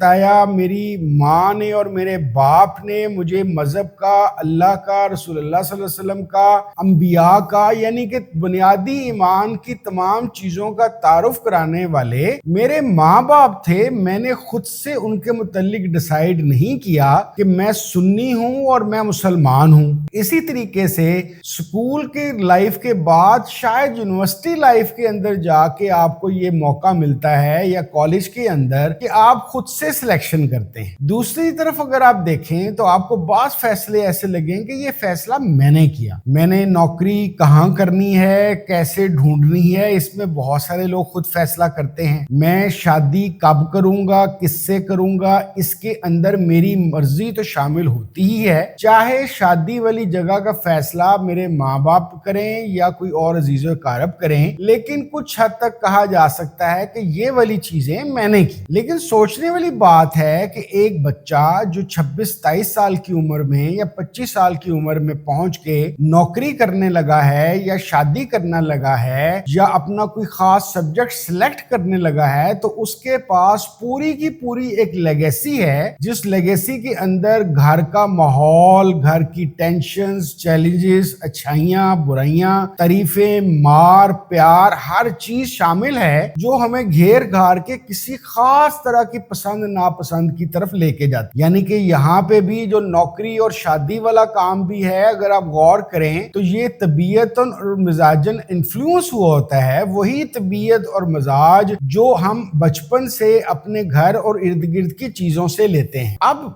بتایا میری ماں نے اور میرے باپ نے مجھے مذہب کا، اللہ کا، رسول اللہ صلی اللہ علیہ وسلم کا، انبیاء کا، یعنی کہ بنیادی ایمان کی تمام چیزوں کا تعارف کرانے والے میرے ماں باپ تھے۔ میں نے خود سے ان کے متعلق ڈیسائیڈ نہیں کیا کہ میں سنی ہوں اور میں مسلمان ہوں۔ اسی طریقے سے اسکول کے لائف کے بعد شاید یونیورسٹی لائف کے اندر جا کے آپ کو یہ موقع ملتا ہے یا کالج کے اندر کہ آپ خود سے سلیکشن کرتے ہیں۔ دوسری طرف اگر آپ دیکھیں تو آپ کو بعض فیصلے ایسے لگیں کہ یہ فیصلہ میں نے کیا، میں نے نوکری کہاں کرنی ہے، کیسے ڈھونڈنی ہے، اس میں بہت سارے لوگ خود فیصلہ کرتے ہیں۔ میں شادی کب کروں گا، کس سے کروں گا، اس کے اندر میری مرضی تو شامل ہوتی ہی ہے، چاہے شادی والی جگہ کا فیصلہ میرے ماں باپ کریں یا کوئی اور عزیز و اقارب کریں، لیکن کچھ حد تک کہا جا سکتا ہے کہ یہ والی چیزیں میں نے کی۔ لیکن سوچنے والی بات ہے کہ ایک بچہ جو 26-27 سال کی عمر میں یا 25 سال کی عمر میں پہنچ کے نوکری کرنے لگا ہے یا شادی کرنا لگا ہے یا اپنا کوئی خاص سبجیکٹ سلیکٹ کرنے لگا ہے، تو اس کے پاس پوری کی پوری ایک لیگیسی ہے، جس لیگیسی کے اندر گھر کا ماحول، گھر کی ٹینشنز، چیلنجز، اچھائیاں، برائیاں، تعریفیں، مار پیار، ہر چیز شامل ہے جو ہمیں گھیر گھار کے کسی خاص طرح کی پسند ناپسند کی طرف لے کے جاتی۔ یعنی کہ یہاں پہ بھی جو نوکری اور شادی والا کام بھی ہے، اگر آپ غور کریں تو یہ طبیعتاً اور مزاجاً انفلوئنس ہوا ہوتا ہے، وہی طبیعت اور مزاج جو ہم بچپن سے اپنے گھر اور ارد گرد کی چیزوں سے لیتے ہیں۔ اب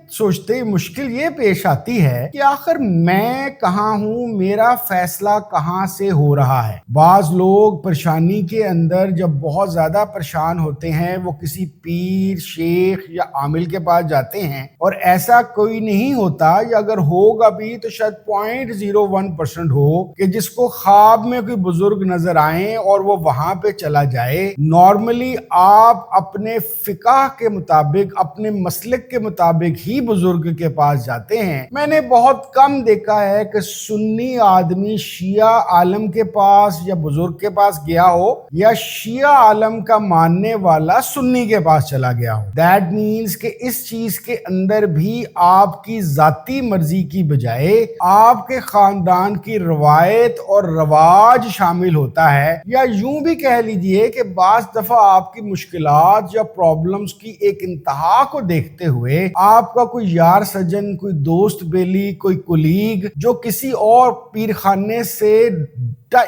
سوچتے مشکل یہ پیش آتی ہے کہ آخر میں کہاں ہوں، میرا فیصلہ کہاں سے ہو رہا ہے۔ بعض لوگ پریشانی کے اندر جب بہت زیادہ پریشان ہوتے ہیں وہ کسی پیر، شیخ یا عامل کے پاس جاتے ہیں، اور ایسا کوئی نہیں ہوتا، یا اگر ہوگا بھی تو شاید 0.01% ہو کہ جس کو خواب میں کوئی بزرگ نظر آئیں اور وہ وہاں پہ چلا جائے۔ نارملی آپ اپنے فقہ کے مطابق، اپنے مسلک کے مطابق ہی بزرگ کے پاس جاتے ہیں۔ میں نے بہت کم دیکھا ہے کہ سنی آدمی شیعہ عالم کے پاس یا بزرگ کے پاس گیا ہو، یا شیعہ عالم کا ماننے والا سنی کے پاس چلا گیا ہو۔ دیٹ مینز کہ اس چیز کے اندر بھی آپ کی ذاتی مرضی کی بجائے آپ کے خاندان کی روایت اور رواج شامل ہوتا ہے، یا یوں بھی کہہ لیجئے کہ بعض دفعہ آپ کی مشکلات یا پرابلمز کی ایک انتہا کو دیکھتے ہوئے آپ کا کوئی یار سجن، کوئی دوست بیلی، کوئی کولیگ جو کسی اور پیر خانے سے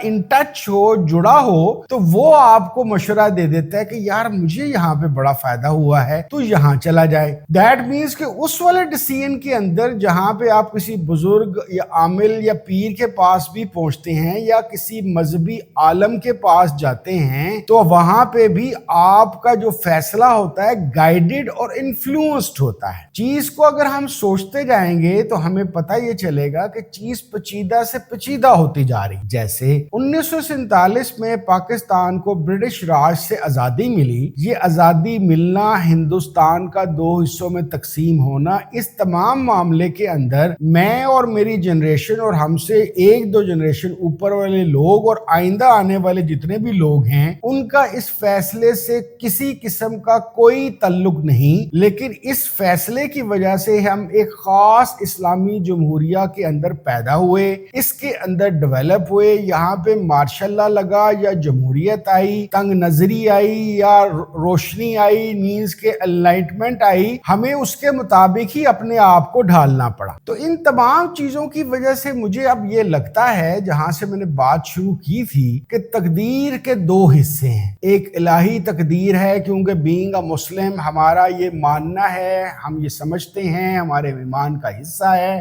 ان ٹچ ہو، جڑا ہو، تو وہ آپ کو مشورہ دے دیتا ہے کہ یار مجھے یہاں پہ بڑا فائدہ ہوا ہے، تو یہاں چلا جائے۔ دیٹ مینز کہ اس والے ڈیسیژن کے اندر جہاں پہ آپ کسی بزرگ یا عامل یا پیر کے پاس بھی پہنچتے ہیں یا کسی مذہبی عالم کے پاس جاتے ہیں، تو وہاں پہ بھی آپ کا جو فیصلہ ہوتا ہے گائیڈڈ اور انفلوئنسڈ ہوتا ہے۔ چیز کو اگر ہم سوچتے جائیں گے تو ہمیں پتہ یہ چلے گا کہ چیز پیچیدہ سے پیچیدہ ہوتی جا رہی۔ جیسے 1947 میں پاکستان کو برٹش راج سے آزادی ملی۔ یہ آزادی ملنا، ہندوستان کا 2 حصوں میں تقسیم ہونا، اس تمام معاملے کے اندر میں اور میری جنریشن اور ہم سے 1-2 جنریشن اوپر والے لوگ اور آئندہ آنے والے جتنے بھی لوگ ہیں، ان کا اس فیصلے سے کسی قسم کا کوئی تعلق نہیں، لیکن اس فیصلے کی وجہ سے ہم ایک خاص اسلامی جمہوریہ کے اندر پیدا ہوئے، اس کے اندر ڈیولپ ہوئے۔ یہاں پہ مارشل لا لگا یا جمہوریت آئی، تنگ نظری آئی یا روشنی آئی، مینز کے انلائٹمنٹ آئی، ہمیں اس کے مطابق ہی اپنے آپ کو ڈھالنا پڑا۔ تو ان تمام چیزوں کی وجہ سے مجھے اب یہ لگتا ہے، جہاں سے میں نے بات شروع کی تھی، کہ تقدیر کے 2 حصے ہیں۔ ایک الہی تقدیر ہے، کیونکہ بینگ اے مسلم ہمارا یہ ماننا ہے، ہم یہ سمجھتے ہیں، ہمارے ایمان کا حصہ ہے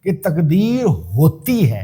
کہ تقدیر ہوتی ہے۔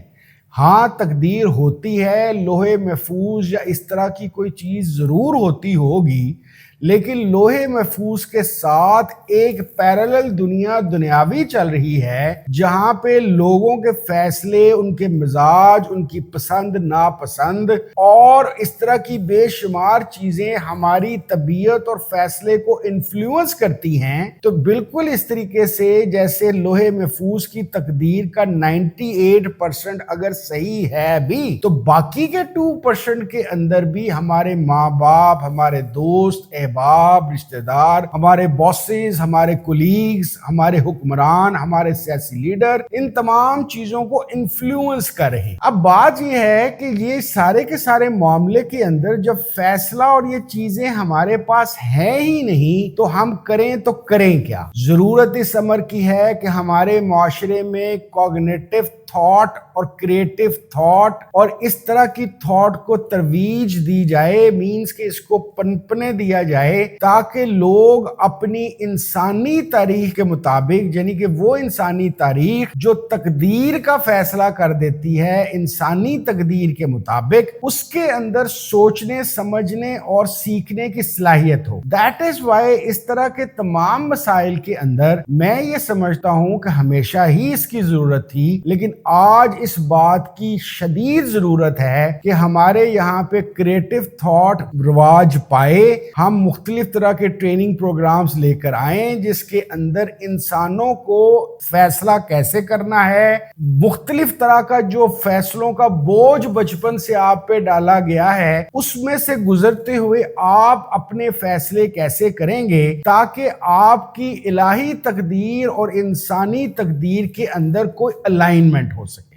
ہاں تقدیر ہوتی ہے، لوح محفوظ یا اس طرح کی کوئی چیز ضرور ہوتی ہوگی، لیکن لوح محفوظ کے ساتھ ایک پیرالل دنیاوی چل رہی ہے، جہاں پہ لوگوں کے فیصلے، ان کے مزاج، ان کی پسند ناپسند اور اس طرح کی بے شمار چیزیں ہماری طبیعت اور فیصلے کو انفلوئنس کرتی ہیں۔ تو بالکل اس طریقے سے جیسے لوح محفوظ کی تقدیر کا 98% اگر صحیح ہے بھی، تو باقی کے 2% کے اندر بھی ہمارے ماں باپ، ہمارے دوست، احباب، رشتہ دار، ہمارے باسز، ہمارے کولیگز، ہمارے حکمران، ہمارے سیاسی لیڈر ان تمام چیزوں کو انفلوئنس کر رہے ہیں۔ اب بات یہ ہے کہ یہ سارے کے سارے معاملے کے اندر جب فیصلہ اور یہ چیزیں ہمارے پاس ہیں ہی نہیں تو ہم کریں تو کریں کیا؟ ضرورت اس امر کی ہے کہ ہمارے معاشرے میں کوگنیٹو تھاٹ اور کریٹو تھاٹ اور اس طرح کی تھاٹ کو ترویج دی جائے، مینز کہ اس کو پنپنے دیا جائے تاکہ لوگ اپنی انسانی تاریخ کے مطابق، یعنی کہ وہ انسانی تاریخ جو تقدیر کا فیصلہ کر دیتی ہے انسانی تقدیر کے مطابق، اس کے اندر سوچنے، سمجھنے اور سیکھنے کی صلاحیت ہو۔ دیٹ از وائی اس طرح کے تمام مسائل کے اندر میں یہ سمجھتا ہوں کہ ہمیشہ ہی اس کی ضرورت تھی، لیکن آج اس بات کی شدید ضرورت ہے کہ ہمارے یہاں پہ کریٹو تھاٹ رواج پائے، ہم مختلف طرح کے ٹریننگ پروگرامز لے کر آئیں جس کے اندر انسانوں کو فیصلہ کیسے کرنا ہے، مختلف طرح کا جو فیصلوں کا بوجھ بچپن سے آپ پہ ڈالا گیا ہے اس میں سے گزرتے ہوئے آپ اپنے فیصلے کیسے کریں گے تاکہ آپ کی الہی تقدیر اور انسانی تقدیر کے اندر کوئی الائنمنٹ ہو سکے۔